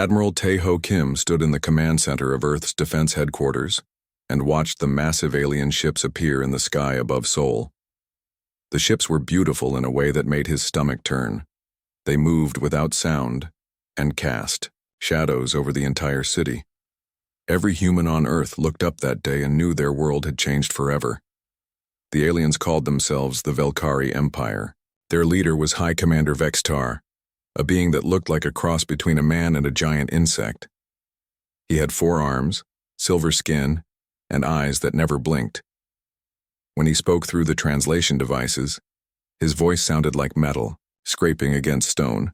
Admiral Tae-ho Kim stood in the command center of Earth's defense headquarters and watched the massive alien ships appear in the sky above Seoul. The ships were beautiful in a way that made his stomach turn. They moved without sound and cast shadows over the entire city. Every human on Earth looked up that day and knew their world had changed forever. The aliens called themselves the Velkari Empire. Their leader was High Commander Vextar, a being that looked like a cross between a man and a giant insect. He had 4 arms, silver skin, and eyes that never blinked. When he spoke through the translation devices, his voice sounded like metal, scraping against stone.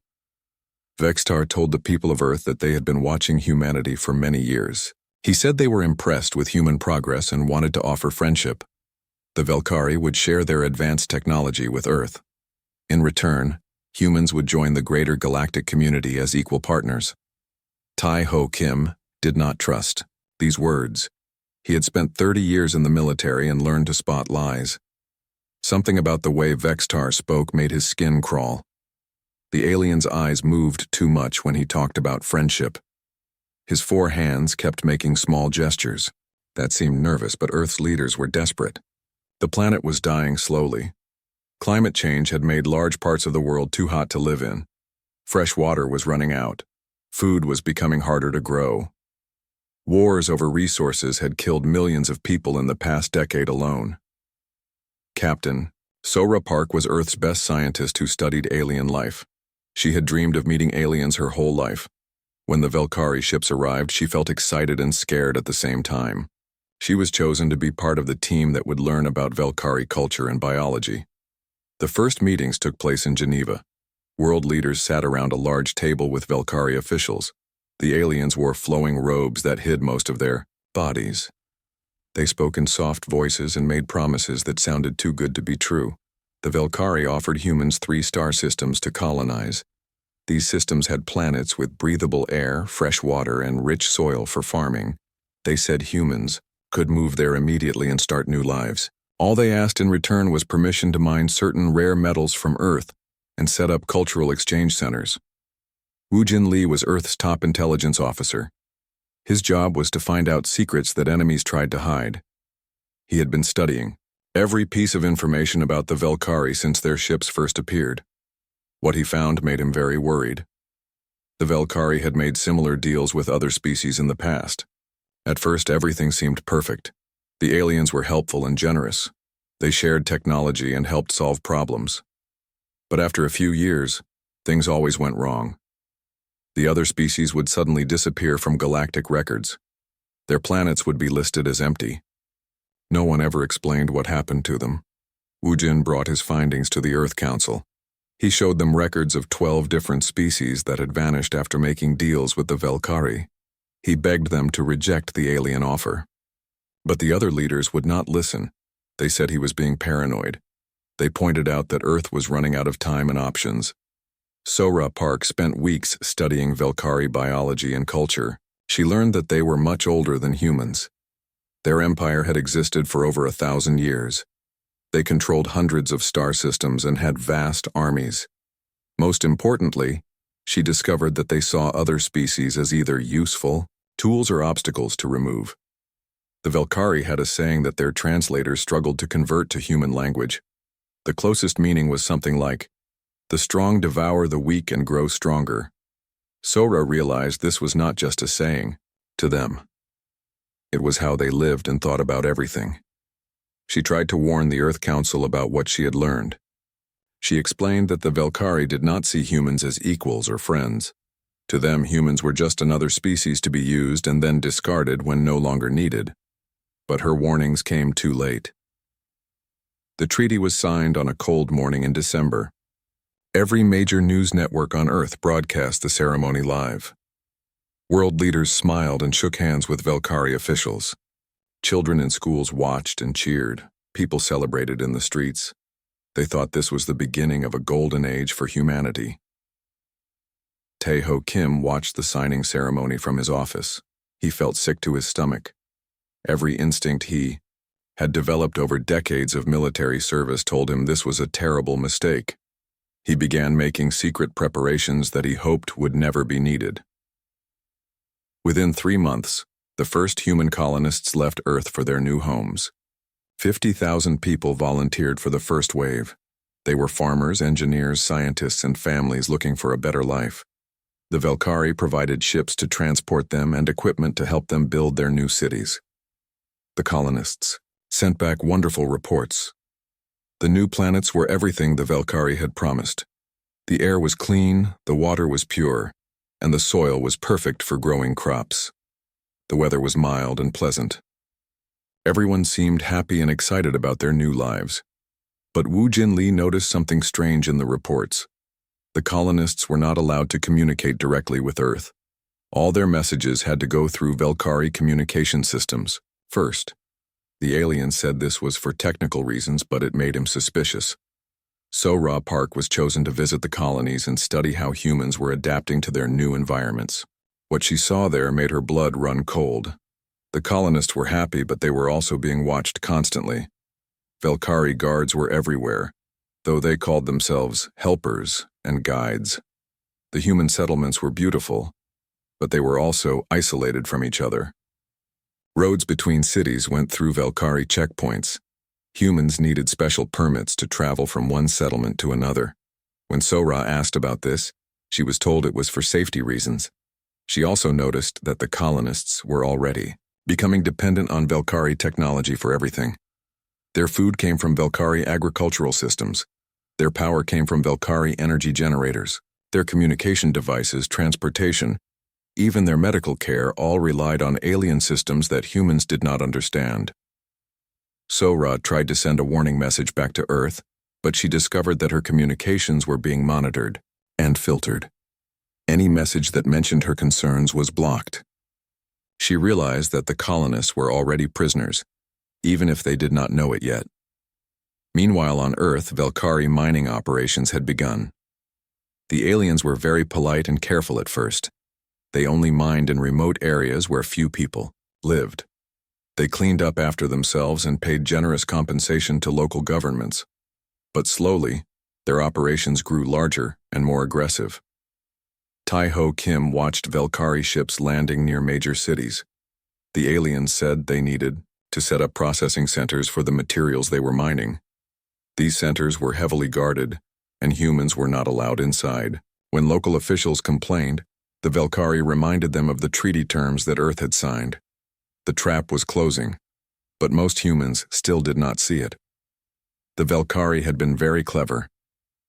Vextar told the people of Earth that they had been watching humanity for many years. He said they were impressed with human progress and wanted to offer friendship. The Velkari would share their advanced technology with Earth. In return, humans would join the greater galactic community as equal partners. Tae-ho Kim did not trust these words. He had spent 30 years in the military and learned to spot lies. Something about the way Vextar spoke made his skin crawl. The alien's eyes moved too much when he talked about friendship. His 4 hands kept making small gestures. That seemed nervous, but Earth's leaders were desperate. The planet was dying slowly. Climate change had made large parts of the world too hot to live in. Fresh water was running out. Food was becoming harder to grow. Wars over resources had killed millions of people in the past decade alone. Captain Sora Park was Earth's best scientist who studied alien life. She had dreamed of meeting aliens her whole life. When the Velkari ships arrived, she felt excited and scared at the same time. She was chosen to be part of the team that would learn about Velkari culture and biology. The first meetings took place in Geneva. World leaders sat around a large table with Velkari officials. The aliens wore flowing robes that hid most of their bodies. They spoke in soft voices and made promises that sounded too good to be true. The Velkari offered humans 3 star systems to colonize. These systems had planets with breathable air, fresh water, and rich soil for farming. They said humans could move there immediately and start new lives. All they asked in return was permission to mine certain rare metals from Earth and set up cultural exchange centers. Woojin Lee was Earth's top intelligence officer. His job was to find out secrets that enemies tried to hide. He had been studying every piece of information about the Velkari since their ships first appeared. What he found made him very worried. The Velkari had made similar deals with other species in the past. At first, everything seemed perfect. The aliens were helpful and generous. They shared technology and helped solve problems. But after a few years, things always went wrong. The other species would suddenly disappear from galactic records. Their planets would be listed as empty. No one ever explained what happened to them. Woojin brought his findings to the Earth Council. He showed them records of 12 different species that had vanished after making deals with the Velkari. He begged them to reject the alien offer. But the other leaders would not listen. They said he was being paranoid. They pointed out that Earth was running out of time and options. Sora Park spent weeks studying Velkari biology and culture. She learned that they were much older than humans. Their empire had existed for over 1,000 years. They controlled hundreds of star systems and had vast armies. Most importantly, she discovered that they saw other species as either useful tools or obstacles to remove. The Velkari had a saying that their translators struggled to convert to human language. The closest meaning was something like, "The strong devour the weak and grow stronger." Sora realized this was not just a saying to them. It was how they lived and thought about everything. She tried to warn the Earth Council about what she had learned. She explained that the Velkari did not see humans as equals or friends. To them, humans were just another species to be used and then discarded when no longer needed. But her warnings came too late. The treaty was signed on a cold morning in December. Every major news network on Earth broadcast the ceremony live. World leaders smiled and shook hands with Velkari officials. Children in schools watched and cheered. People celebrated in the streets. They thought this was the beginning of a golden age for humanity. Tae-ho Kim watched the signing ceremony from his office. He felt sick to his stomach. Every instinct he had developed over decades of military service told him this was a terrible mistake. He began making secret preparations that he hoped would never be needed. Within 3 months, the first human colonists left Earth for their new homes. 50,000 people volunteered for the first wave. They were farmers, engineers, scientists, and families looking for a better life. The Velkari provided ships to transport them and equipment to help them build their new cities. The colonists sent back wonderful reports. The new planets were everything the Velkari had promised. The air was clean, the water was pure, and the soil was perfect for growing crops. The weather was mild and pleasant. Everyone seemed happy and excited about their new lives. But Wu Jinli noticed something strange in the reports. The colonists were not allowed to communicate directly with Earth. All their messages had to go through Velkari communication systems first. The alien said this was for technical reasons, but it made him suspicious. Sora Park was chosen to visit the colonies and study how humans were adapting to their new environments. What she saw there made her blood run cold. The colonists were happy, but they were also being watched constantly. Velkari guards were everywhere, though they called themselves helpers and guides. The human settlements were beautiful, but they were also isolated from each other. Roads between cities went through Velkari checkpoints. Humans needed special permits to travel from one settlement to another. When Sora asked about this, she was told it was for safety reasons. She also noticed that the colonists were already becoming dependent on Velkari technology for everything. Their food came from Velkari agricultural systems. Their power came from Velkari energy generators. Their communication devices, transportation, even their medical care all relied on alien systems that humans did not understand. Sora tried to send a warning message back to Earth, but she discovered that her communications were being monitored and filtered. Any message that mentioned her concerns was blocked. She realized that the colonists were already prisoners, even if they did not know it yet. Meanwhile, on Earth, Velkari mining operations had begun. The aliens were very polite and careful at first. They only mined in remote areas where few people lived. They cleaned up after themselves and paid generous compensation to local governments. But slowly, their operations grew larger and more aggressive. Tai Ho Kim watched Velkari ships landing near major cities. The aliens said they needed to set up processing centers for the materials they were mining. These centers were heavily guarded, and humans were not allowed inside. When local officials complained, the Velkari reminded them of the treaty terms that Earth had signed. The trap was closing, but most humans still did not see it. The Velkari had been very clever.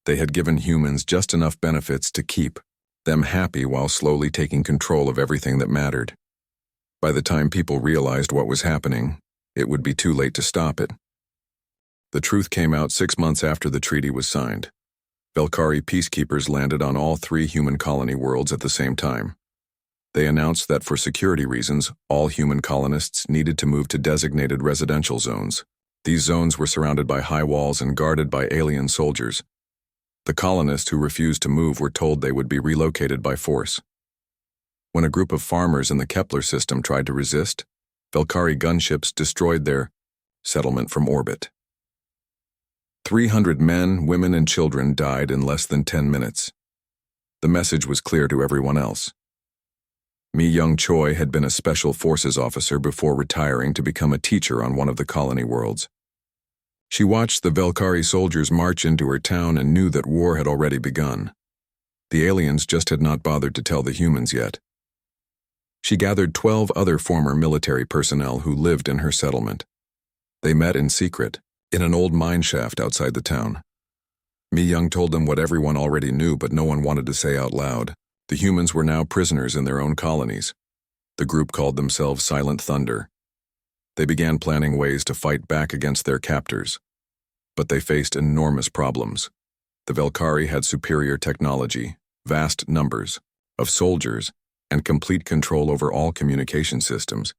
They had given humans just enough benefits to keep them happy while slowly taking control of everything that mattered. By the time people realized what was happening, it would be too late to stop it. The truth came out 6 months after the treaty was signed. Velkari peacekeepers landed on all 3 human colony worlds at the same time. They announced that for security reasons, all human colonists needed to move to designated residential zones. These zones were surrounded by high walls and guarded by alien soldiers. The colonists who refused to move were told they would be relocated by force. When a group of farmers in the Kepler system tried to resist, Velkari gunships destroyed their settlement from orbit. 300 men, women, and children died in less than 10 minutes. The message was clear to everyone else. Mi Young Choi had been a special forces officer before retiring to become a teacher on one of the colony worlds. She watched the Velkari soldiers march into her town and knew that war had already begun. The aliens just had not bothered to tell the humans yet. She gathered 12 other former military personnel who lived in her settlement. They met in secret, in an old mine shaft outside the town. Mi Young told them what everyone already knew, but no one wanted to say out loud. The humans were now prisoners in their own colonies. The group called themselves Silent Thunder. They began planning ways to fight back against their captors. But they faced enormous problems. The Velkari had superior technology, vast numbers of soldiers, and complete control over all communication systems.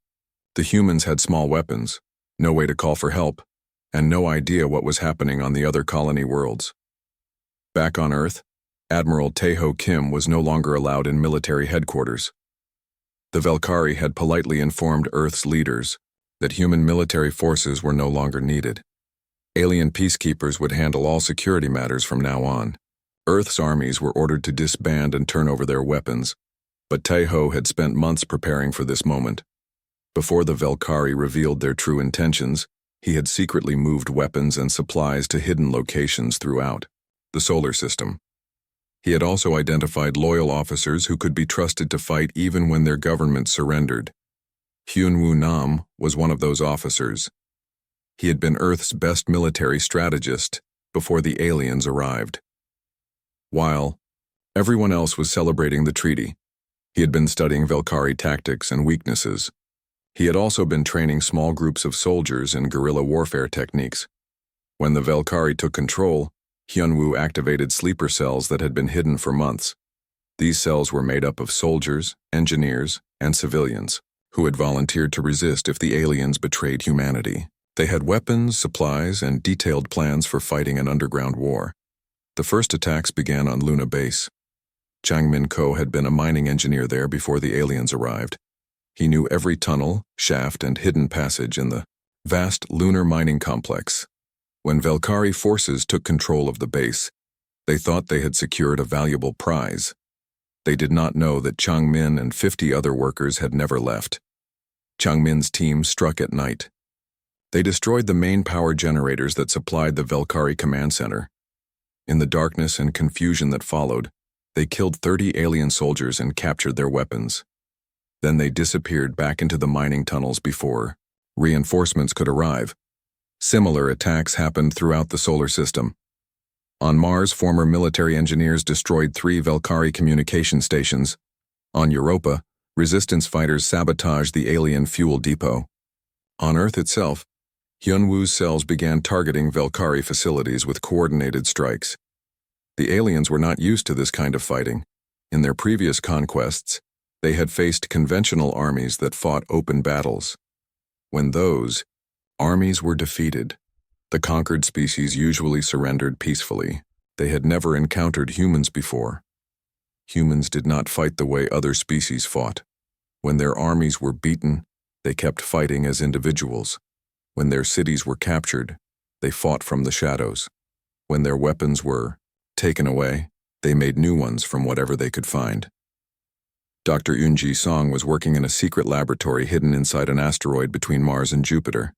The humans had small weapons, no way to call for help, and no idea what was happening on the other colony worlds. Back on Earth, Admiral Tai Ho Kim was no longer allowed in military headquarters. The Velkari had politely informed Earth's leaders that human military forces were no longer needed. Alien peacekeepers would handle all security matters from now on. Earth's armies were ordered to disband and turn over their weapons. But Taeho had spent months preparing for this moment. Before the Velkari revealed their true intentions, he had secretly moved weapons and supplies to hidden locations throughout the solar system. He had also identified loyal officers who could be trusted to fight even when their government surrendered. Hyunwoo Nam was one of those officers. He had been Earth's best military strategist before the aliens arrived. While everyone else was celebrating the treaty, he had been studying Velkari tactics and weaknesses. He had also been training small groups of soldiers in guerrilla warfare techniques. When the Velkari took control, Hyunwoo activated sleeper cells that had been hidden for months. These cells were made up of soldiers, engineers, and civilians who had volunteered to resist if the aliens betrayed humanity. They had weapons, supplies, and detailed plans for fighting an underground war. The first attacks began on Luna Base. Chang Min-ko had been a mining engineer there before the aliens arrived. He knew every tunnel, shaft, and hidden passage in the vast lunar mining complex. When Velkari forces took control of the base, they thought they had secured a valuable prize. They did not know that Chang Min and 50 other workers had never left. Chang Min's team struck at night. They destroyed the main power generators that supplied the Velkari command center. In the darkness and confusion that followed, they killed 30 alien soldiers and captured their weapons. Then they disappeared back into the mining tunnels before reinforcements could arrive. Similar attacks happened throughout the solar system. On Mars, former military engineers destroyed 3 Velkari communication stations. On Europa, resistance fighters sabotaged the alien fuel depot. On Earth itself, Hyunwoo's cells began targeting Velkari facilities with coordinated strikes. The aliens were not used to this kind of fighting. In their previous conquests, they had faced conventional armies that fought open battles. When those armies were defeated, the conquered species usually surrendered peacefully. They had never encountered humans before. Humans did not fight the way other species fought. When their armies were beaten, they kept fighting as individuals. When their cities were captured, they fought from the shadows. When their weapons were taken away, they made new ones from whatever they could find. Dr. Eunji Song was working in a secret laboratory hidden inside an asteroid between Mars and Jupiter.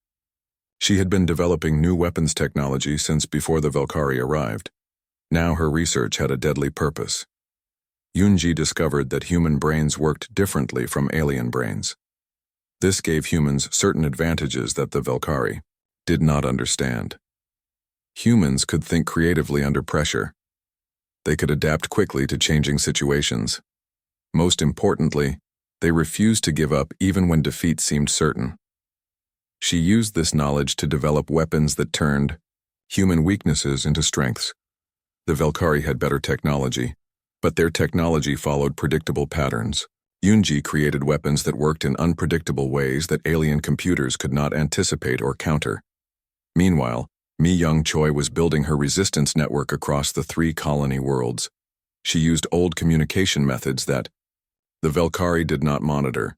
She had been developing new weapons technology since before the Velkari arrived. Now her research had a deadly purpose. Eunji discovered that human brains worked differently from alien brains. This gave humans certain advantages that the Velkari did not understand. Humans could think creatively under pressure. They could adapt quickly to changing situations. Most importantly, they refused to give up even when defeat seemed certain. She used this knowledge to develop weapons that turned human weaknesses into strengths. The Velkari had better technology, but their technology followed predictable patterns. Eunji created weapons that worked in unpredictable ways that alien computers could not anticipate or counter. Meanwhile, Mi Young Choi was building her resistance network across the 3 colony worlds. She used old communication methods that the Velkari did not monitor.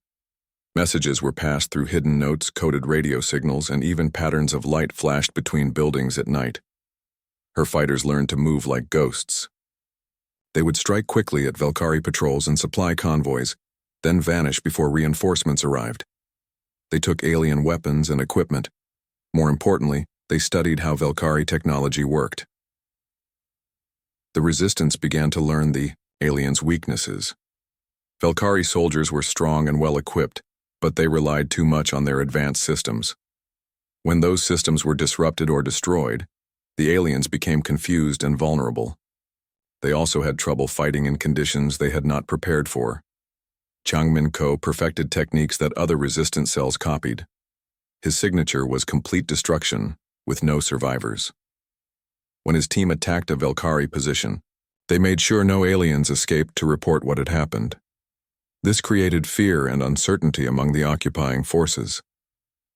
Messages were passed through hidden notes, coded radio signals, and even patterns of light flashed between buildings at night. Her fighters learned to move like ghosts. They would strike quickly at Velkari patrols and supply convoys, then vanish before reinforcements arrived. They took alien weapons and equipment. More importantly, they studied how Velkari technology worked. The resistance began to learn the aliens' weaknesses. Velkari soldiers were strong and well-equipped, but they relied too much on their advanced systems. When those systems were disrupted or destroyed, the aliens became confused and vulnerable. They also had trouble fighting in conditions they had not prepared for. Chang Min-ko perfected techniques that other resistance cells copied. His signature was complete destruction, with no survivors. When his team attacked a Velkari position, they made sure no aliens escaped to report what had happened. This created fear and uncertainty among the occupying forces.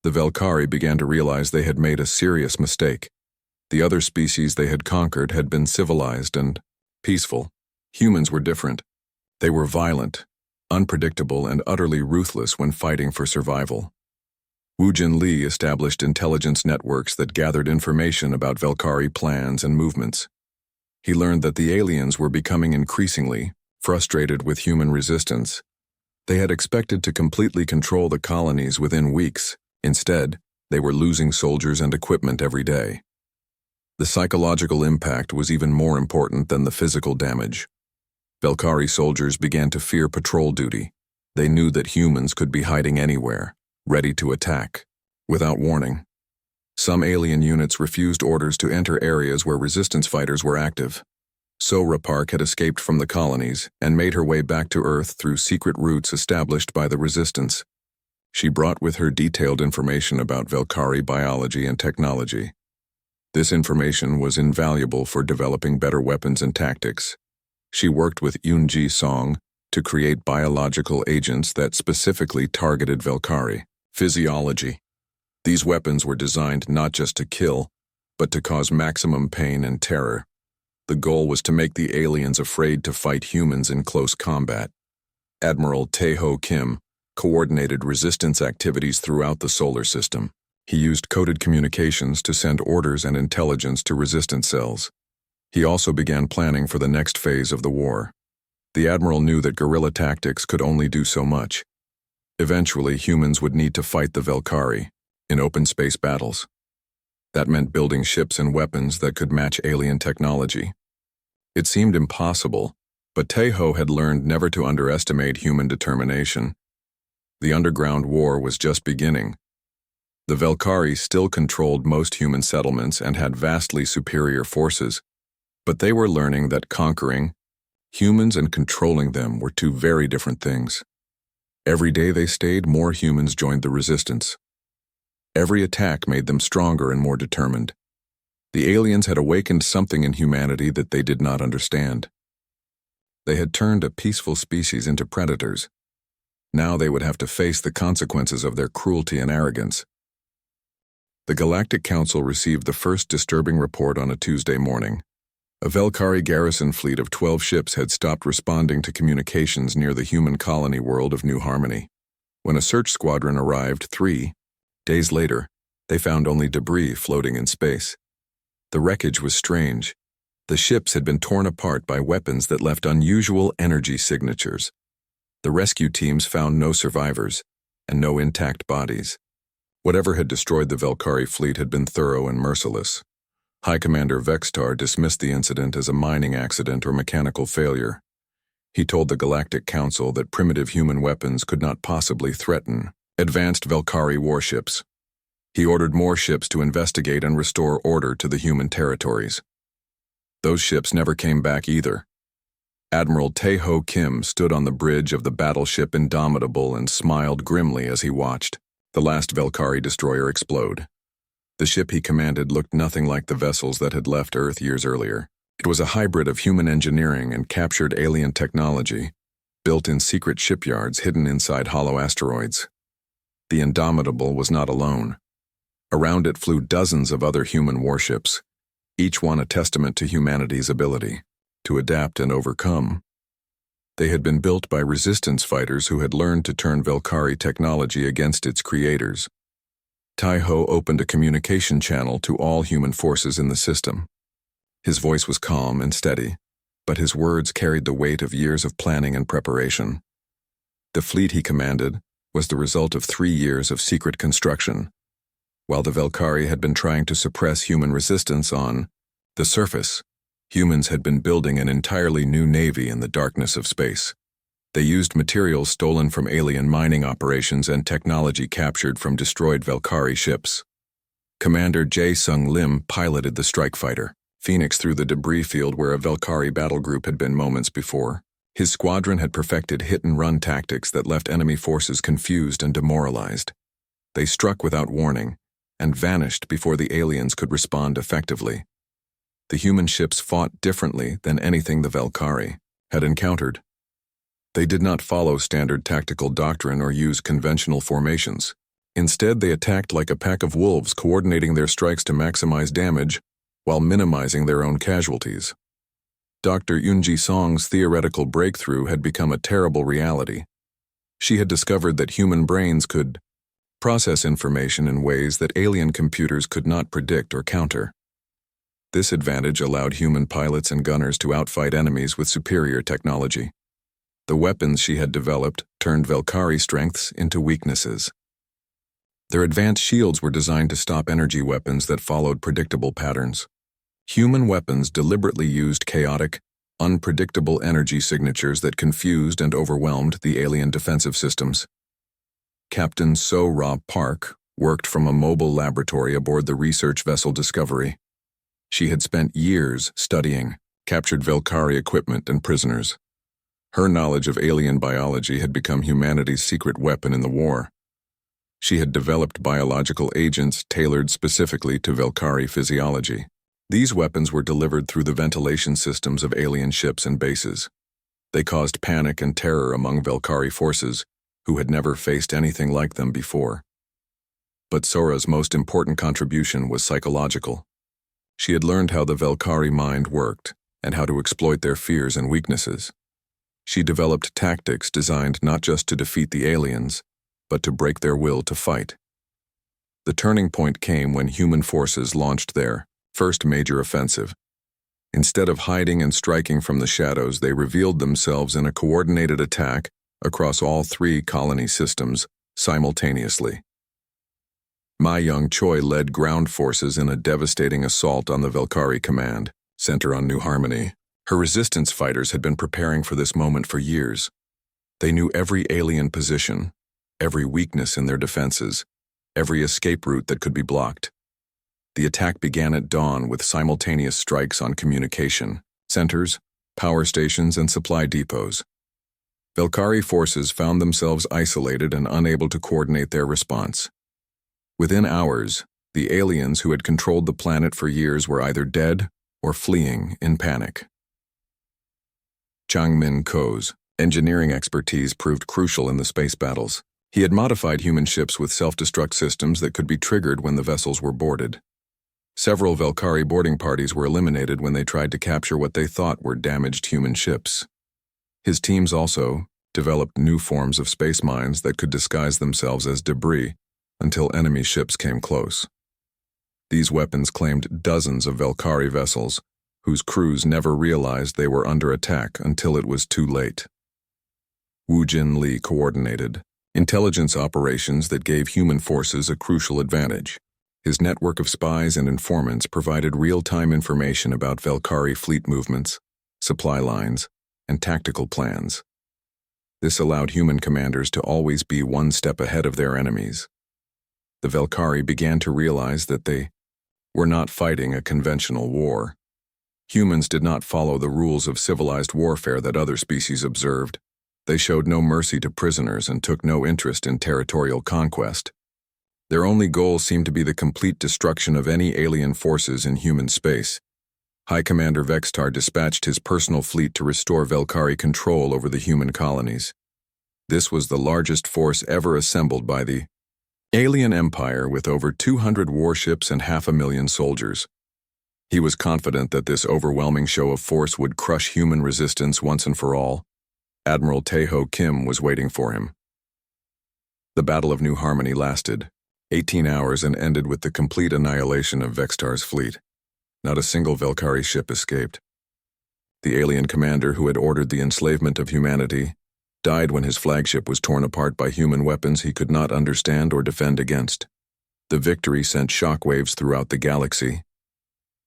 The Velkari began to realize they had made a serious mistake. The other species they had conquered had been civilized and peaceful. Humans were different. They were violent, unpredictable, and utterly ruthless when fighting for survival. Woo Jin Lee established intelligence networks that gathered information about Velkari plans and movements. He learned that the aliens were becoming increasingly frustrated with human resistance They had expected to completely control the colonies within weeks. Instead, they were losing soldiers and equipment every day. The psychological impact was even more important than the physical damage. Velkari soldiers began to fear patrol duty. They knew that humans could be hiding anywhere, ready to attack, without warning. Some alien units refused orders to enter areas where resistance fighters were active. Sora Park had escaped from the colonies and made her way back to Earth through secret routes established by the resistance. She brought with her detailed information about Velkari biology and technology. This information was invaluable for developing better weapons and tactics. She worked with Yunji Song to create biological agents that specifically targeted Velkari physiology. These weapons were designed not just to kill, but to cause maximum pain and terror. The goal was to make the aliens afraid to fight humans in close combat. Admiral Tae-ho Kim coordinated resistance activities throughout the solar system. He used coded communications to send orders and intelligence to resistance cells. He also began planning for the next phase of the war. The Admiral knew that guerrilla tactics could only do so much. Eventually, humans would need to fight the Velkari in open space battles. That meant building ships and weapons that could match alien technology. It seemed impossible, but Tae-ho had learned never to underestimate human determination. The underground war was just beginning. The Velkari still controlled most human settlements and had vastly superior forces, but they were learning that conquering humans and controlling them were two very different things. Every day they stayed, more humans joined the resistance. Every attack made them stronger and more determined. The aliens had awakened something in humanity that they did not understand. They had turned a peaceful species into predators. Now they would have to face the consequences of their cruelty and arrogance. The Galactic Council received the first disturbing report on a Tuesday morning. A Velkari garrison fleet of 12 ships had stopped responding to communications near the human colony world of New Harmony. When a search squadron arrived 3 days later, they found only debris floating in space. The wreckage was strange. The ships had been torn apart by weapons that left unusual energy signatures. The rescue teams found no survivors and no intact bodies. Whatever had destroyed the Velkari fleet had been thorough and merciless. High Commander Vextar dismissed the incident as a mining accident or mechanical failure. He told the Galactic Council that primitive human weapons could not possibly threaten advanced Velkari warships. He ordered more ships to investigate and restore order to the human territories. Those ships never came back either. Admiral Tae-ho Kim stood on the bridge of the battleship Indomitable and smiled grimly as he watched the last Velkari destroyer explode. The ship he commanded looked nothing like the vessels that had left Earth years earlier. It was a hybrid of human engineering and captured alien technology, built in secret shipyards hidden inside hollow asteroids. The Indomitable was not alone. Around it flew dozens of other human warships, each one a testament to humanity's ability to adapt and overcome. They had been built by resistance fighters who had learned to turn Velkari technology against its creators. Tae-ho opened a communication channel to all human forces in the system. His voice was calm and steady, but his words carried the weight of years of planning and preparation. The fleet he commanded was the result of 3 years of secret construction. While the Velkari had been trying to suppress human resistance on the surface, humans had been building an entirely new navy in the darkness of space. They used materials stolen from alien mining operations and technology captured from destroyed Velkari ships. Commander Jae-sung Lim piloted the strike fighter, Phoenix, through the debris field where a Velkari battle group had been moments before. His squadron had perfected hit-and-run tactics that left enemy forces confused and demoralized. They struck without warning and vanished before the aliens could respond effectively. The human ships fought differently than anything the Velkari had encountered. They did not follow standard tactical doctrine or use conventional formations. Instead, they attacked like a pack of wolves, coordinating their strikes to maximize damage while minimizing their own casualties. Dr. Yunji Song's theoretical breakthrough had become a terrible reality. She had discovered that human brains could process information in ways that alien computers could not predict or counter. This advantage allowed human pilots and gunners to outfight enemies with superior technology. The weapons she had developed turned Velkari strengths into weaknesses. Their advanced shields were designed to stop energy weapons that followed predictable patterns. Human weapons deliberately used chaotic, unpredictable energy signatures that confused and overwhelmed the alien defensive systems. Captain So-Ra Park worked from a mobile laboratory aboard the research vessel Discovery. She had spent years studying captured Velkari equipment and prisoners. Her knowledge of alien biology had become humanity's secret weapon in the war. She had developed biological agents tailored specifically to Velkari physiology. These weapons were delivered through the ventilation systems of alien ships and bases. They caused panic and terror among Velkari forces, who had never faced anything like them before. But Sora's most important contribution was psychological. She had learned how the Velkari mind worked and how to exploit their fears and weaknesses. She developed tactics designed not just to defeat the aliens, but to break their will to fight. The turning point came when human forces launched their first major offensive. Instead of hiding and striking from the shadows, they revealed themselves in a coordinated attack across all 3 colony systems simultaneously. Ma Young-choi led ground forces in a devastating assault on the Velkari command center on New Harmony. Her resistance fighters had been preparing for this moment for years. They knew every alien position, every weakness in their defenses, every escape route that could be blocked. The attack began at dawn with simultaneous strikes on communication centers, power stations, and supply depots. Velkari forces found themselves isolated and unable to coordinate their response. Within hours, the aliens who had controlled the planet for years were either dead or fleeing in panic. Chang Min Ko's engineering expertise proved crucial in the space battles. He had modified human ships with self-destruct systems that could be triggered when the vessels were boarded. Several Velkari boarding parties were eliminated when they tried to capture what they thought were damaged human ships. His teams also developed new forms of space mines that could disguise themselves as debris until enemy ships came close. These weapons claimed dozens of Velkari vessels, whose crews never realized they were under attack until it was too late. Wu Jin Lee coordinated intelligence operations that gave human forces a crucial advantage. His network of spies and informants provided real-time information about Velkari fleet movements, supply lines, and tactical plans. This allowed human commanders to always be one step ahead of their enemies. The Velkari began to realize that they were not fighting a conventional war. Humans did not follow the rules of civilized warfare that other species observed. They showed no mercy to prisoners and took no interest in territorial conquest. Their only goal seemed to be the complete destruction of any alien forces in human space. High Commander Vextar dispatched his personal fleet to restore Velkari control over the human colonies. This was the largest force ever assembled by the alien empire, with over 200 warships and 500,000 soldiers. He was confident that this overwhelming show of force would crush human resistance once and for all. Admiral Tae-ho Kim was waiting for him. The Battle of New Harmony lasted 18 hours and ended with the complete annihilation of Vextar's fleet. Not a single Velkari ship escaped. The alien commander who had ordered the enslavement of humanity died when his flagship was torn apart by human weapons he could not understand or defend against. The victory sent shockwaves throughout the galaxy.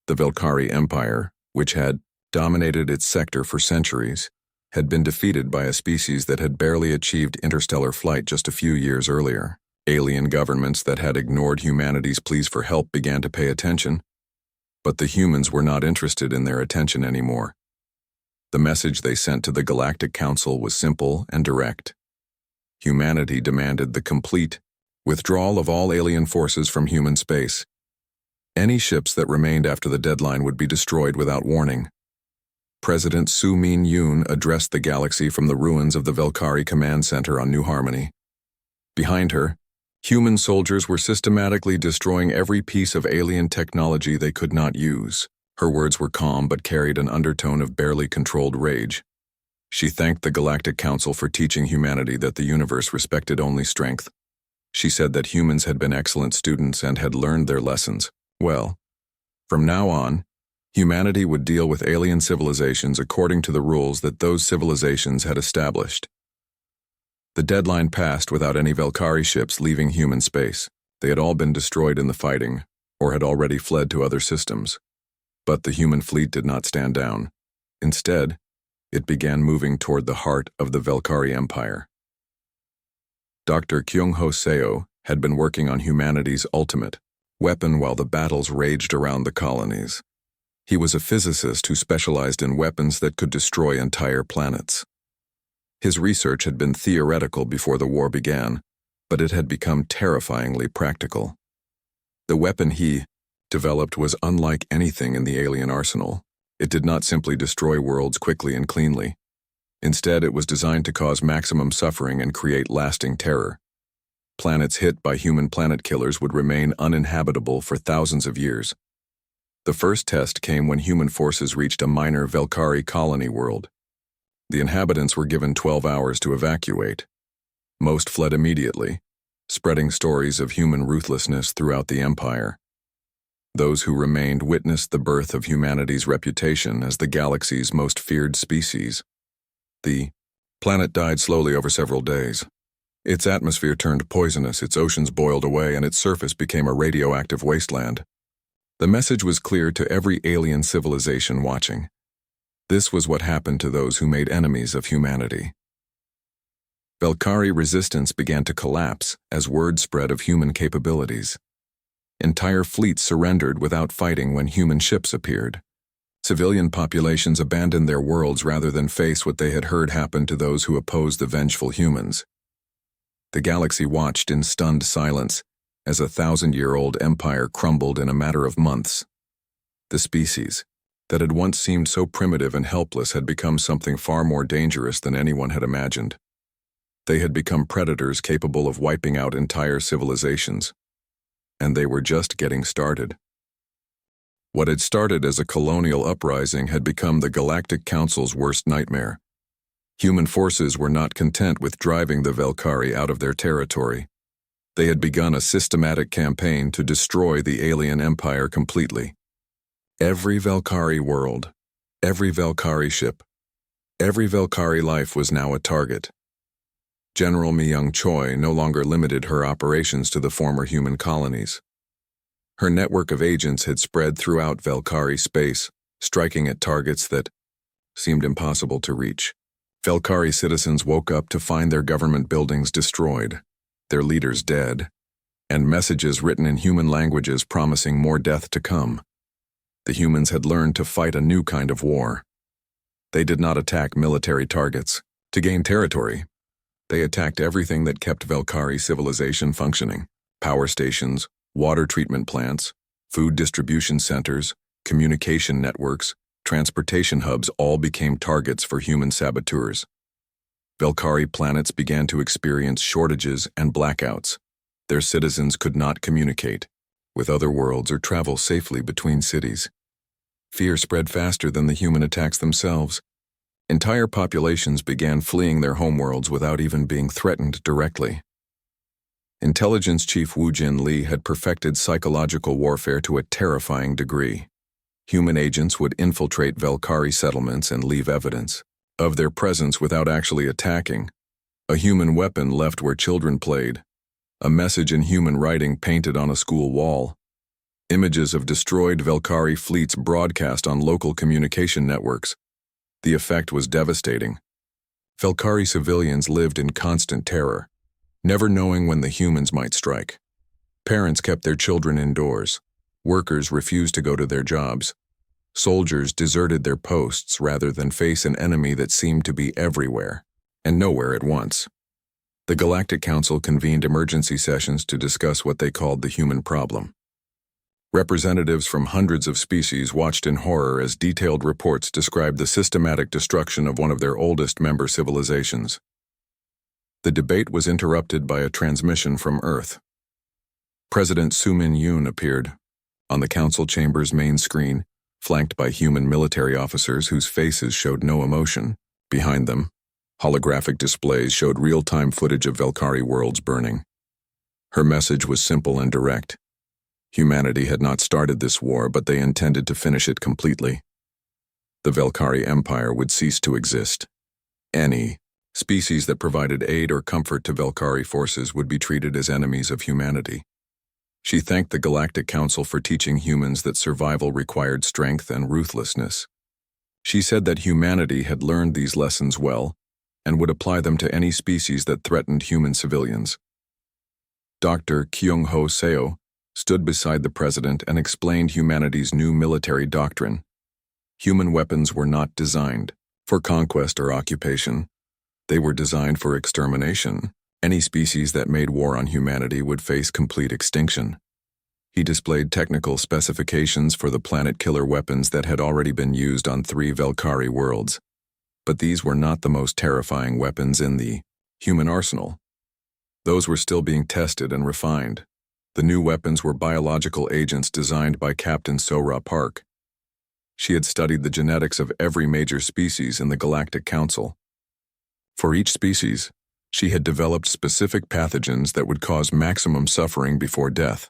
The Velkari Empire, which had dominated its sector for centuries, had been defeated by a species that had barely achieved interstellar flight just a few years earlier. Alien governments that had ignored humanity's pleas for help began to pay attention, but the humans were not interested in their attention anymore. The message they sent to the Galactic Council was simple and direct. Humanity demanded the complete withdrawal of all alien forces from human space. Any ships that remained after the deadline would be destroyed without warning. President Su Min-yoon addressed the galaxy from the ruins of the Velkari Command Center on New Harmony. Behind her, human soldiers were systematically destroying every piece of alien technology they could not use. Her words were calm but carried an undertone of barely controlled rage. She thanked the Galactic Council for teaching humanity that the universe respected only strength. She said that humans had been excellent students and had learned their lessons. Well, from now on, Humanity would deal with alien civilizations according to the rules that those civilizations had established. The deadline passed without any Valkyrie ships leaving human space. They had all been destroyed in the fighting, or had already fled to other systems. But the human fleet did not stand down. Instead, it began moving toward the heart of the Valkyrie Empire. Dr. Kyung-ho Seo had been working on humanity's ultimate weapon while the battles raged around the colonies. He was a physicist who specialized in weapons that could destroy entire planets. His research had been theoretical before the war began, but it had become terrifyingly practical. The weapon he developed was unlike anything in the alien arsenal. It did not simply destroy worlds quickly and cleanly. Instead, it was designed to cause maximum suffering and create lasting terror. Planets hit by human planet killers would remain uninhabitable for thousands of years. The first test came when human forces reached a minor Valkyrie colony world. The inhabitants were given 12 hours to evacuate. Most fled immediately, spreading stories of human ruthlessness throughout the empire. Those who remained witnessed the birth of humanity's reputation as the galaxy's most feared species. The planet died slowly over several days. Its atmosphere turned poisonous, its oceans boiled away, and its surface became a radioactive wasteland. The message was clear to every alien civilization watching. This was what happened to those who made enemies of humanity. Valkyrie resistance began to collapse as word spread of human capabilities. Entire fleets surrendered without fighting when human ships appeared. Civilian populations abandoned their worlds rather than face what they had heard happen to those who opposed the vengeful humans. The galaxy watched in stunned silence as a 1,000-year-old empire crumbled in a matter of months. The species that had once seemed so primitive and helpless had become something far more dangerous than anyone had imagined. They had become predators capable of wiping out entire civilizations. And they were just getting started. What had started as a colonial uprising had become the Galactic Council's worst nightmare. Human forces were not content with driving the Valkyrie out of their territory. They had begun a systematic campaign to destroy the alien empire completely. Every Valkyrie world, every Valkyrie ship, every Valkyrie life was now a target. General Mi-young Choi no longer limited her operations to the former human colonies. Her network of agents had spread throughout Valkyrie space, striking at targets that seemed impossible to reach. Valkyrie citizens woke up to find their government buildings destroyed, their leaders dead, and messages written in human languages promising more death to come. The humans had learned to fight a new kind of war. They did not attack military targets to gain territory. They attacked everything that kept Valkyrie civilization functioning: power stations, water treatment plants, food distribution centers, communication networks, transportation hubs all became targets for human saboteurs. Valkyrie planets began to experience shortages and blackouts. Their citizens could not communicate with other worlds or travel safely between cities. Fear spread faster than the human attacks themselves. Entire populations began fleeing their homeworlds without even being threatened directly. Intelligence Chief Woo Jin Lee had perfected psychological warfare to a terrifying degree. Human agents would infiltrate Valkyrie settlements and leave evidence of their presence without actually attacking. A human weapon left where children played. A message in human writing painted on a school wall. Images of destroyed Valkyrie fleets broadcast on local communication networks. The effect was devastating. Valkyrie civilians lived in constant terror, never knowing when the humans might strike. Parents kept their children indoors. Workers refused to go to their jobs. Soldiers deserted their posts rather than face an enemy that seemed to be everywhere, and nowhere at once. The Galactic Council convened emergency sessions to discuss what they called the human problem. Representatives from hundreds of species watched in horror as detailed reports described the systematic destruction of one of their oldest member civilizations. The debate was interrupted by a transmission from Earth. President Soo Min-yoon appeared on the council chamber's main screen, flanked by human military officers whose faces showed no emotion. Behind them, holographic displays showed real-time footage of Valkyrie worlds burning. Her message was simple and direct. Humanity had not started this war, but they intended to finish it completely. The Velkari Empire would cease to exist. Any species that provided aid or comfort to Velkari forces would be treated as enemies of humanity. She thanked the Galactic Council for teaching humans that survival required strength and ruthlessness. She said that humanity had learned these lessons well and would apply them to any species that threatened human civilians. Dr. Kyung-ho Seo stood beside the president and explained humanity's new military doctrine. Human weapons were not designed for conquest or occupation. They were designed for extermination. Any species that made war on humanity would face complete extinction. He displayed technical specifications for the planet-killer weapons that had already been used on 3 Velkari worlds. But these were not the most terrifying weapons in the human arsenal. Those were still being tested and refined. The new weapons were biological agents designed by Captain Sora Park. She had studied the genetics of every major species in the Galactic Council. For each species, she had developed specific pathogens that would cause maximum suffering before death.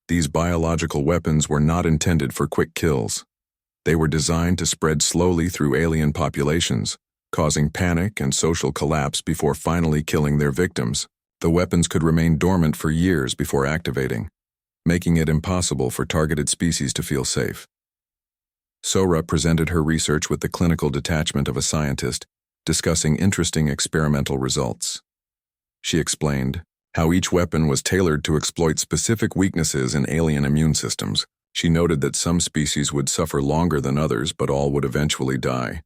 These biological weapons were not intended for quick kills. They were designed to spread slowly through alien populations, causing panic and social collapse before finally killing their victims. The weapons could remain dormant for years before activating, making it impossible for targeted species to feel safe. Sora presented her research with the clinical detachment of a scientist, discussing interesting experimental results. She explained how each weapon was tailored to exploit specific weaknesses in alien immune systems. She noted that some species would suffer longer than others, but all would eventually die.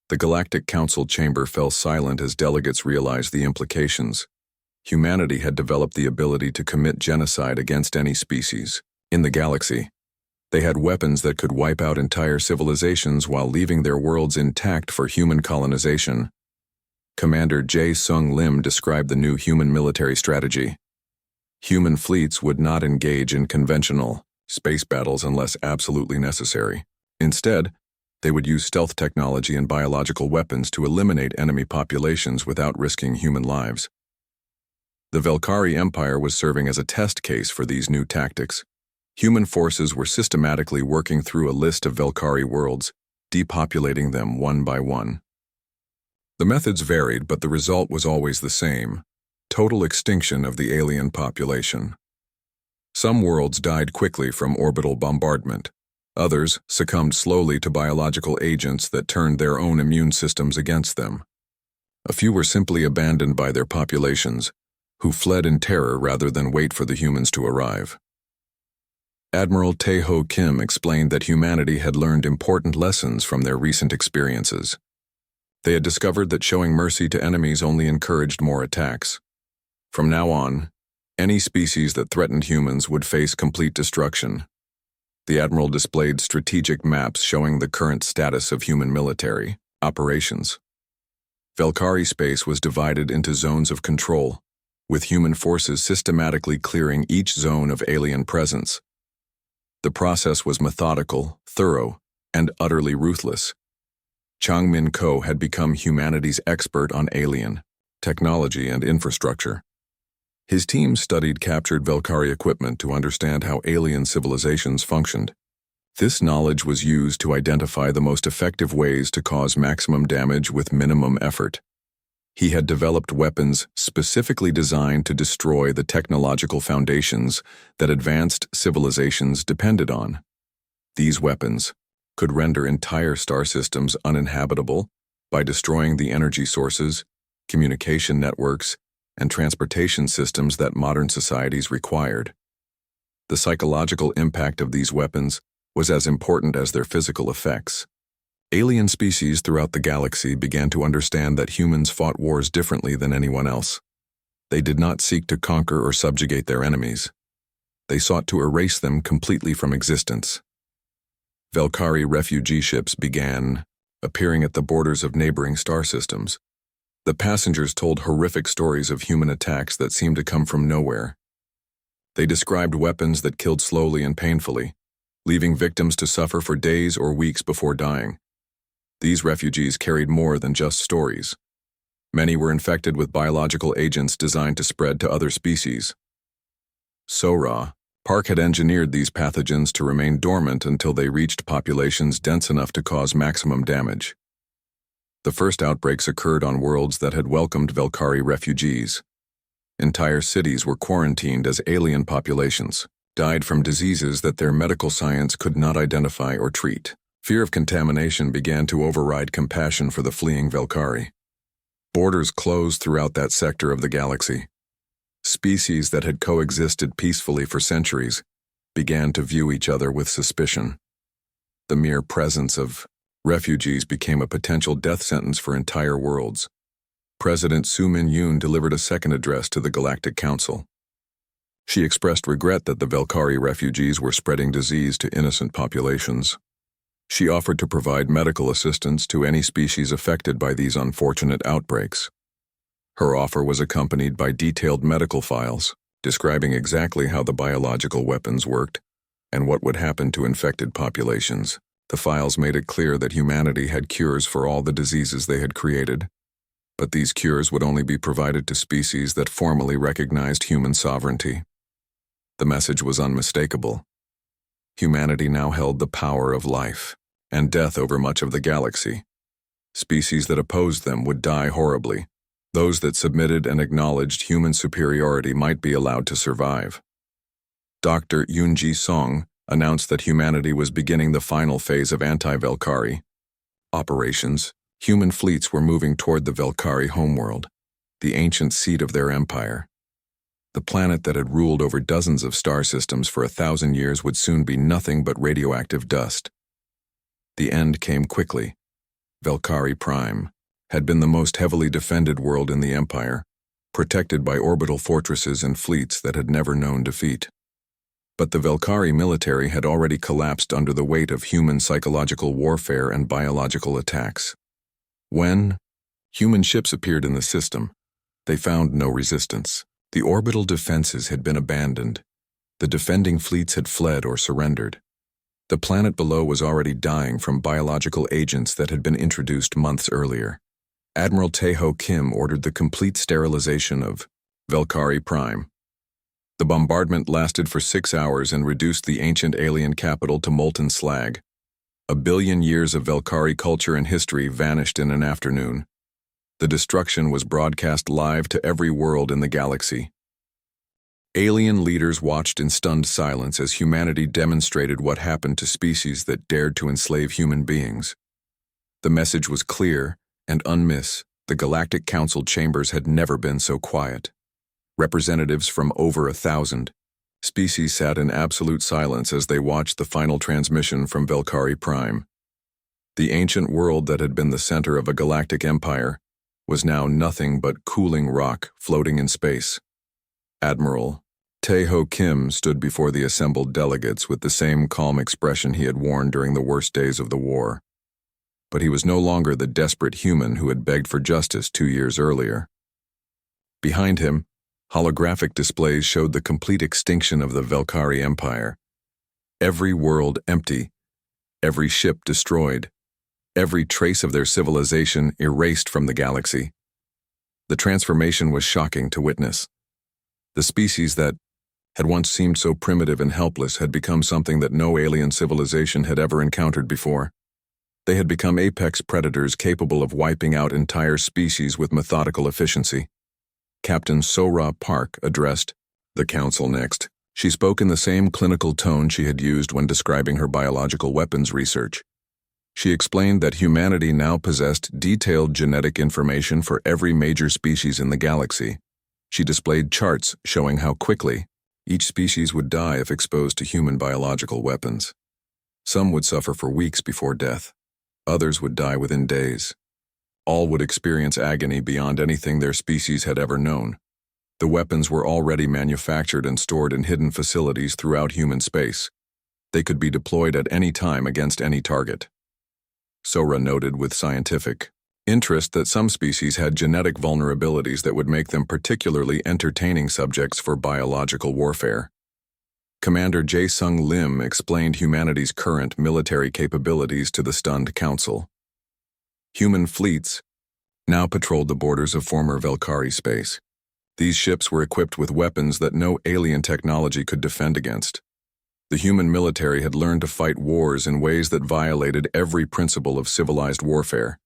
The Galactic Council chamber fell silent as delegates realized the implications. Humanity had developed the ability to commit genocide against any species in the galaxy. They had weapons that could wipe out entire civilizations while leaving their worlds intact for human colonization. Commander Jae Sung Lim described the new human military strategy. Human fleets would not engage in conventional space battles unless absolutely necessary. Instead, they would use stealth technology and biological weapons to eliminate enemy populations without risking human lives. The Velkari Empire was serving as a test case for these new tactics. Human forces were systematically working through a list of Velkari worlds, depopulating them one by one. The methods varied, but the result was always the same: total extinction of the alien population. Some worlds died quickly from orbital bombardment. Others succumbed slowly to biological agents that turned their own immune systems against them. A few were simply abandoned by their populations, who fled in terror rather than wait for the humans to arrive. Admiral Tae-ho Kim explained that humanity had learned important lessons from their recent experiences. They had discovered that showing mercy to enemies only encouraged more attacks. From now on, any species that threatened humans would face complete destruction. The Admiral displayed strategic maps showing the current status of human military operations. Velkari space was divided into zones of control, with human forces systematically clearing each zone of alien presence. The process was methodical, thorough, and utterly ruthless. Chang Min Ko had become humanity's expert on alien technology and infrastructure. His team studied captured Velkari equipment to understand how alien civilizations functioned. This knowledge was used to identify the most effective ways to cause maximum damage with minimum effort. He had developed weapons specifically designed to destroy the technological foundations that advanced civilizations depended on. These weapons could render entire star systems uninhabitable by destroying the energy sources, communication networks, and transportation systems that modern societies required. The psychological impact of these weapons was as important as their physical effects. Alien species throughout the galaxy began to understand that humans fought wars differently than anyone else. They did not seek to conquer or subjugate their enemies. They sought to erase them completely from existence. Velkari refugee ships began appearing at the borders of neighboring star systems. The passengers told horrific stories of human attacks that seemed to come from nowhere. They described weapons that killed slowly and painfully, leaving victims to suffer for days or weeks before dying. These refugees carried more than just stories. Many were infected with biological agents designed to spread to other species. Sora Park had engineered these pathogens to remain dormant until they reached populations dense enough to cause maximum damage. The first outbreaks occurred on worlds that had welcomed Velkari refugees. Entire cities were quarantined as alien populations died from diseases that their medical science could not identify or treat. Fear of contamination began to override compassion for the fleeing Velkari. Borders closed throughout that sector of the galaxy. Species that had coexisted peacefully for centuries began to view each other with suspicion. The mere presence of refugees became a potential death sentence for entire worlds. President Su Min-yoon delivered a second address to the Galactic Council. She expressed regret that the Velkari refugees were spreading disease to innocent populations. She offered to provide medical assistance to any species affected by these unfortunate outbreaks. Her offer was accompanied by detailed medical files, describing exactly how the biological weapons worked and what would happen to infected populations. The files made it clear that humanity had cures for all the diseases they had created, but these cures would only be provided to species that formally recognized human sovereignty. The message was unmistakable. Humanity now held the power of life and death over much of the galaxy. Species that opposed them would die horribly. Those that submitted and acknowledged human superiority might be allowed to survive. Dr. Yoon-ji Song announced that humanity was beginning the final phase of anti-Velkari operations. Human fleets were moving toward the Velkari homeworld, the ancient seat of their empire. The planet that had ruled over dozens of star systems for 1,000 years would soon be nothing but radioactive dust. The end came quickly. Velkari Prime had been the most heavily defended world in the Empire, protected by orbital fortresses and fleets that had never known defeat. But the Velkari military had already collapsed under the weight of human psychological warfare and biological attacks. When human ships appeared in the system, they found no resistance. The orbital defenses had been abandoned. The defending fleets had fled or surrendered. The planet below was already dying from biological agents that had been introduced months earlier. Admiral Tae-ho Kim ordered the complete sterilization of Velkari Prime. The bombardment lasted for 6 hours and reduced the ancient alien capital to molten slag. 1 billion years of Velkari culture and history vanished in an afternoon. The destruction was broadcast live to every world in the galaxy. Alien leaders watched in stunned silence as humanity demonstrated what happened to species that dared to enslave human beings. The message was clear and unmissed. The Galactic Council chambers had never been so quiet. Representatives from over 1,000 species sat in absolute silence as they watched the final transmission from Velkari Prime. The ancient world that had been the center of a galactic empire was now nothing but cooling rock floating in space. Admiral Tae-ho Kim stood before the assembled delegates with the same calm expression he had worn during the worst days of the war. But he was no longer the desperate human who had begged for justice 2 years earlier. Behind him, holographic displays showed the complete extinction of the Velkari Empire. Every world empty, every ship destroyed, every trace of their civilization erased from the galaxy. The transformation was shocking to witness. The species that had once seemed so primitive and helpless had become something that no alien civilization had ever encountered before. They had become apex predators capable of wiping out entire species with methodical efficiency. Captain So-ra Park addressed the council next. She spoke in the same clinical tone she had used when describing her biological weapons research. She explained that humanity now possessed detailed genetic information for every major species in the galaxy. She displayed charts showing how quickly each species would die if exposed to human biological weapons. Some would suffer for weeks before death. Others would die within days. All would experience agony beyond anything their species had ever known. The weapons were already manufactured and stored in hidden facilities throughout human space. They could be deployed at any time against any target. So-ra noted with scientific interest that some species had genetic vulnerabilities that would make them particularly entertaining subjects for biological warfare. Commander Jae-sung Lim explained humanity's current military capabilities to the stunned council. Human fleets now patrolled the borders of former Velkari space. These ships were equipped with weapons that no alien technology could defend against. The human military had learned to fight wars in ways that violated every principle of civilized warfare.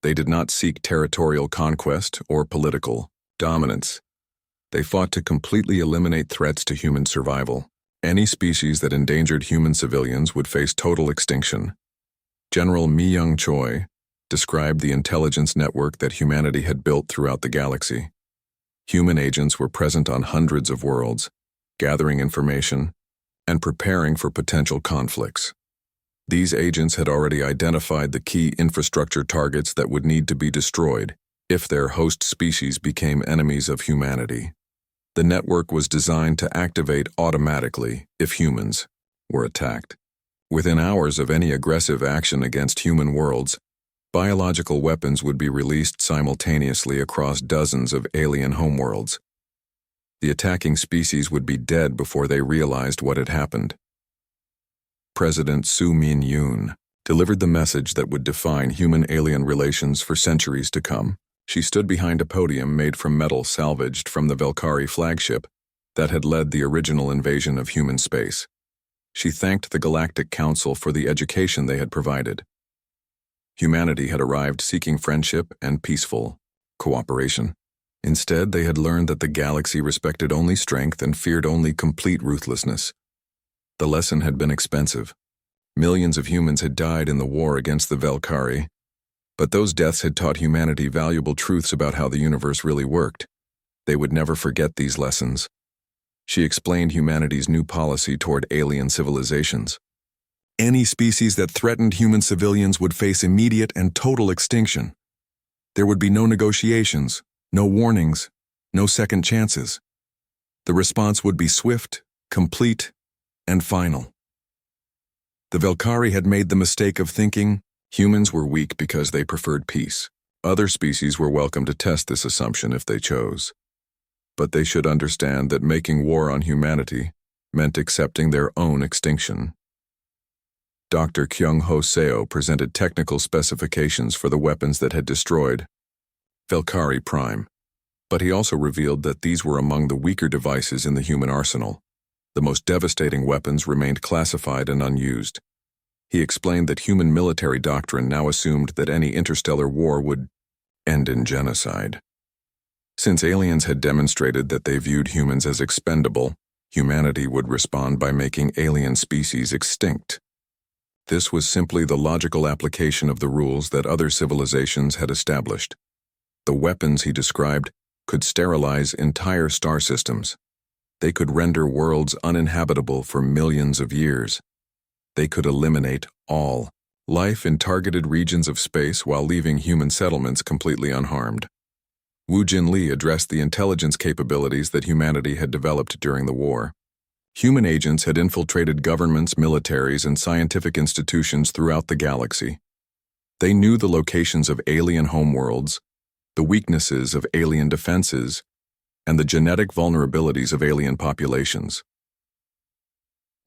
They did not seek territorial conquest or political dominance. They fought to completely eliminate threats to human survival. Any species that endangered human civilians would face total extinction. General Mi-young Choi described the intelligence network that humanity had built throughout the galaxy. Human agents were present on hundreds of worlds, gathering information and preparing for potential conflicts. These agents had already identified the key infrastructure targets that would need to be destroyed if their host species became enemies of humanity. The network was designed to activate automatically if humans were attacked. Within hours of any aggressive action against human worlds, biological weapons would be released simultaneously across dozens of alien homeworlds. The attacking species would be dead before they realized what had happened. President Soo Min-yoon delivered the message that would define human-alien relations for centuries to come. She stood behind a podium made from metal salvaged from the Valkyrie flagship that had led the original invasion of human space. She thanked the Galactic Council for the education they had provided. Humanity had arrived seeking friendship and peaceful cooperation. Instead, they had learned that the galaxy respected only strength and feared only complete ruthlessness. The lesson had been expensive. Millions of humans had died in the war against the Valkyrie, but those deaths had taught humanity valuable truths about how the universe really worked. They would never forget these lessons. She explained humanity's new policy toward alien civilizations. Any species that threatened human civilians would face immediate and total extinction. There would be no negotiations, no warnings, no second chances. The response would be swift, complete, and final. The Valkyrie had made the mistake of thinking humans were weak because they preferred peace. Other species were welcome to test this assumption if they chose. But they should understand that making war on humanity meant accepting their own extinction. Dr. Kyung-ho Seo presented technical specifications for the weapons that had destroyed Valkyrie Prime, but he also revealed that these were among the weaker devices in the human arsenal. The most devastating weapons remained classified and unused. He explained that human military doctrine now assumed that any interstellar war would end in genocide. Since aliens had demonstrated that they viewed humans as expendable, humanity would respond by making alien species extinct. This was simply the logical application of the rules that other civilizations had established. The weapons he described could sterilize entire star systems. They could render worlds uninhabitable for millions of years. They could eliminate all life in targeted regions of space while leaving human settlements completely unharmed. Woo Jin Lee addressed the intelligence capabilities that humanity had developed during the war. Human agents had infiltrated governments, militaries, and scientific institutions throughout the galaxy. They knew the locations of alien homeworlds, the weaknesses of alien defenses, and the genetic vulnerabilities of alien populations.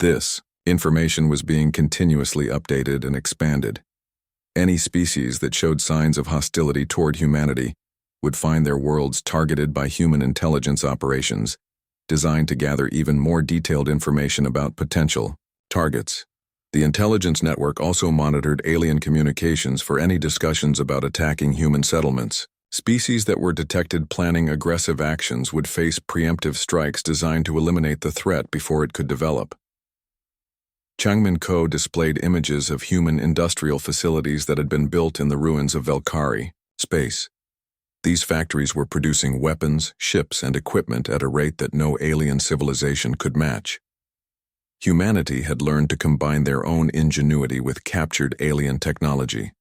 This information was being continuously updated and expanded. Any species that showed signs of hostility toward humanity would find their worlds targeted by human intelligence operations, designed to gather even more detailed information about potential targets. The intelligence network also monitored alien communications for any discussions about attacking human settlements. Species that were detected planning aggressive actions would face preemptive strikes designed to eliminate the threat before it could develop. Changmin Ko displayed images of human industrial facilities that had been built in the ruins of Valkyrie space. These factories were producing weapons, ships, and equipment at a rate that no alien civilization could match. Humanity had learned to combine their own ingenuity with captured alien technology.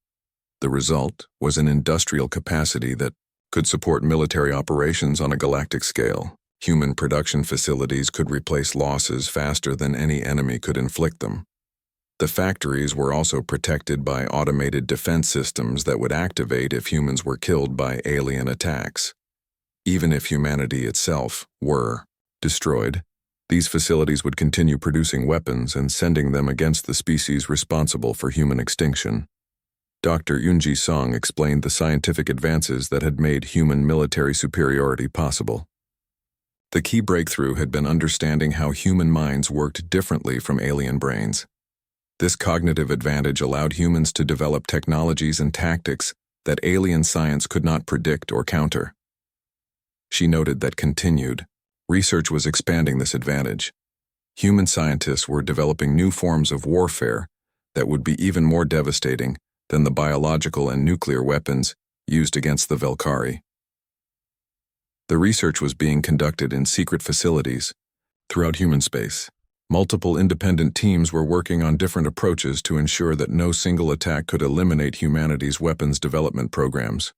The result was an industrial capacity that could support military operations on a galactic scale. Human production facilities could replace losses faster than any enemy could inflict them. The factories were also protected by automated defense systems that would activate if humans were killed by alien attacks. Even if humanity itself were destroyed, these facilities would continue producing weapons and sending them against the species responsible for human extinction. Dr. Yoonji Song explained the scientific advances that had made human military superiority possible. The key breakthrough had been understanding how human minds worked differently from alien brains. This cognitive advantage allowed humans to develop technologies and tactics that alien science could not predict or counter. She noted that continued research was expanding this advantage. Human scientists were developing new forms of warfare that would be even more devastating than the biological and nuclear weapons used against the Velkari. The research was being conducted in secret facilities throughout human space. Multiple independent teams were working on different approaches to ensure that no single attack could eliminate humanity's weapons development programs.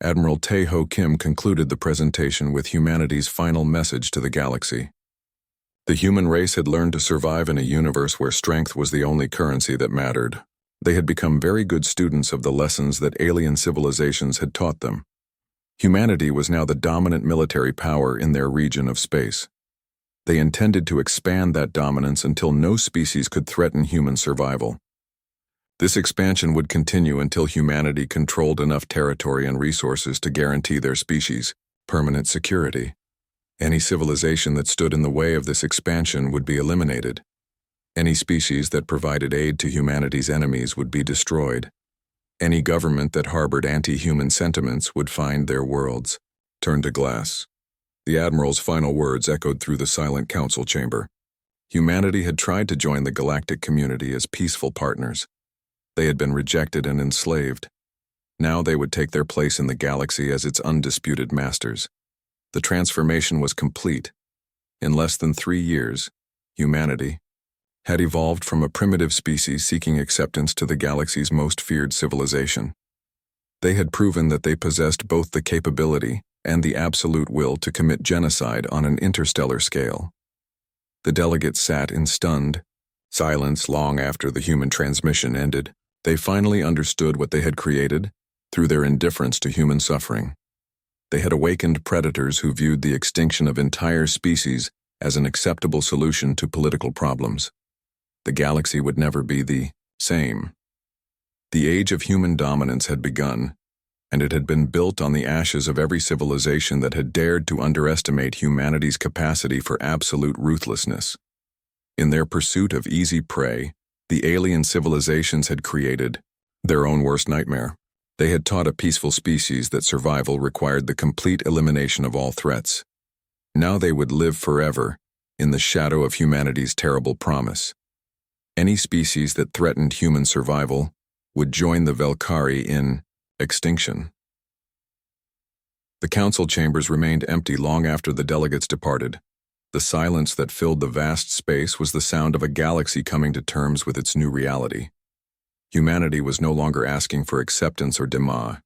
Admiral Tae-ho Kim concluded the presentation with humanity's final message to the galaxy. The human race had learned to survive in a universe where strength was the only currency that mattered. They had become very good students of the lessons that alien civilizations had taught them. Humanity was now the dominant military power in their region of space. They intended to expand that dominance until no species could threaten human survival. This expansion would continue until humanity controlled enough territory and resources to guarantee their species permanent security. Any civilization that stood in the way of this expansion would be eliminated. Any species that provided aid to humanity's enemies would be destroyed. Any government that harbored anti-human sentiments would find their worlds turned to glass. The Admiral's final words echoed through the silent council chamber. Humanity had tried to join the galactic community as peaceful partners. They had been rejected and enslaved. Now they would take their place in the galaxy as its undisputed masters. The transformation was complete. In less than 3 years, humanity had evolved from a primitive species seeking acceptance to the galaxy's most feared civilization. They had proven that they possessed both the capability and the absolute will to commit genocide on an interstellar scale. The delegates sat in stunned silence long after the human transmission ended. They finally understood what they had created through their indifference to human suffering. They had awakened predators who viewed the extinction of entire species as an acceptable solution to political problems. The galaxy would never be the same. The age of human dominance had begun, and it had been built on the ashes of every civilization that had dared to underestimate humanity's capacity for absolute ruthlessness. In their pursuit of easy prey, the alien civilizations had created their own worst nightmare. They had taught a peaceful species that survival required the complete elimination of all threats. Now they would live forever in the shadow of humanity's terrible promise. Any species that threatened human survival would join the Velkari in extinction. The council chambers remained empty long after the delegates departed. The silence that filled the vast space was the sound of a galaxy coming to terms with its new reality. Humanity was no longer asking for acceptance or dema.